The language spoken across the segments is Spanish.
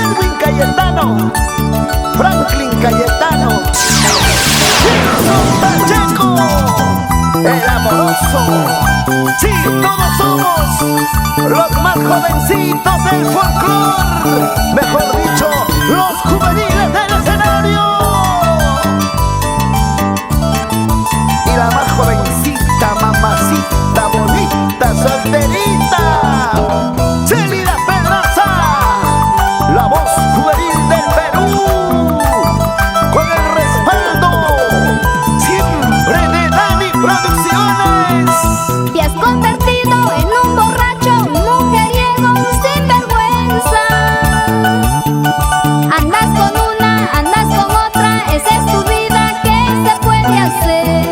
Edwin Cayetano, Franklin Cayetano, Wilson Pacheco, el amoroso. Sí, todos somos los más jovencitos del folclore, mejor dicho, los juveniles del escenario. Y la más jovencita, mamacita, bonita, solterita, Celida Pedraza, la voz juvenil del Perú, con el respaldo siempre de Dani Producciones. Te has convertido en un borracho, un mujeriego, un sinvergüenza. Andas con una, andas con otra, esa es tu vida, ¿qué se puede hacer?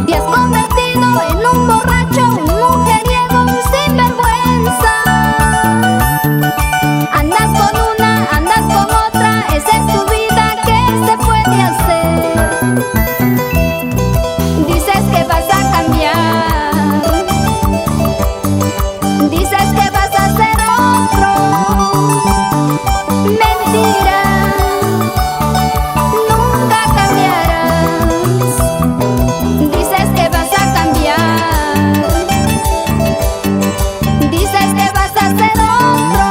Te has convertido en un borracho, un mujeriego, un sinvergüenza. Andas con una, andas con otra, esa es tu vida, ¿qué se puede hacer? Dices que vas a cambiar, dices que vas a ser otro. Mentira, nunca cambiarás. Dices que vas a cambiar, dices que vas a ser otro.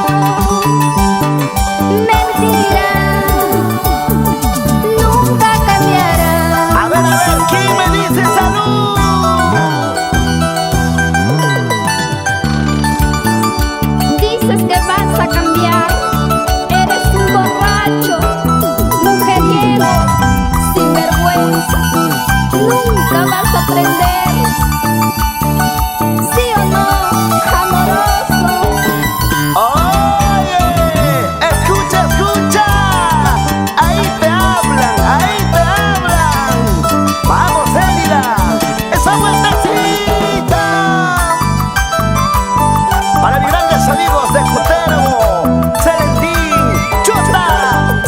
Mentira, nunca cambiarás. A ver, ¿quién me dice salud? Dices que vas a cambiar, eres un borracho, mujeriego, sinvergüenza, nunca vas a aprender. ¿Sí o no, amoroso? Oye, escucha, escucha, ahí te hablan, ahí te hablan. Vamos, Celida, esa vueltecita. Para mis grandes amigos de Cutervo, Celentín, Chota,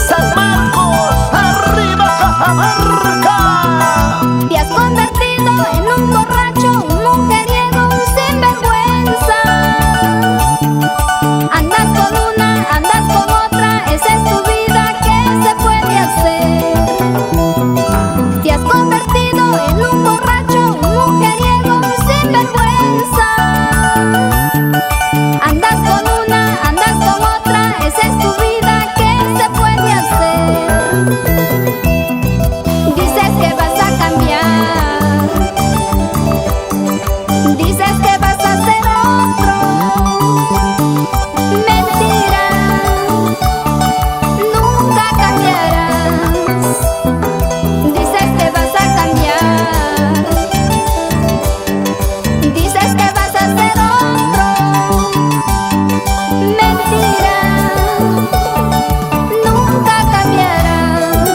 San Marcos, arriba Cajamarca. Te has convertido en un borracho, un mujeriego, un sinvergüenza. Andas con una, andas con otra, esa es tu vida, ¿qué se puede hacer? Te has convertido en un borracho, un mujeriego, un sinvergüenza. Andas con una, andas con otra, esa es tu vida, ¿qué se puede hacer? Dices que vas a cambiar, dices que vas a ser otro. Mentira, nunca cambiarás. Dices que vas a cambiar, dices que vas a ser otro. Mentira, nunca cambiarás.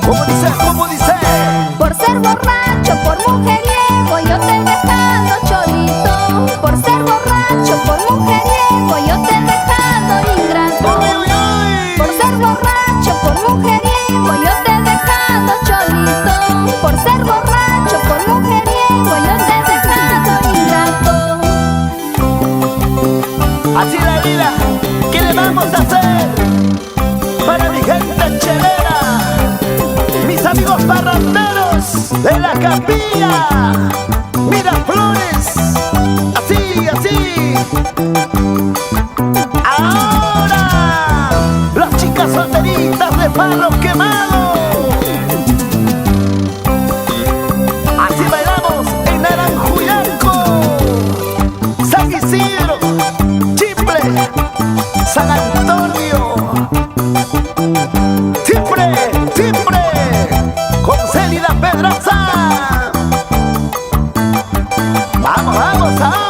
¿Cómo dice? ¿Cómo dice? Por ser borracho, por mujeriego, yo te he dejado cholito. Por ser borracho, por mujeriego, yo te he dejado ingrato. Uy, uy, uy. Por ser borracho, por mujeriego, yo te he dejado cholito. Por ser borracho, por mujeriego, yo te he dejado ingrato. Así la vida, ¿qué le vamos a hacer? Para mi gente chelera, mis amigos parranderos de la capilla, Miraflores, así, así. Ahora, las chicas solteritas de palo quemado. Así bailamos en Naranjuyaco, San Isidro, Chipre, San Antonio. Siempre, siempre, con Celida Pedraza. Vamos, vamos, vamos.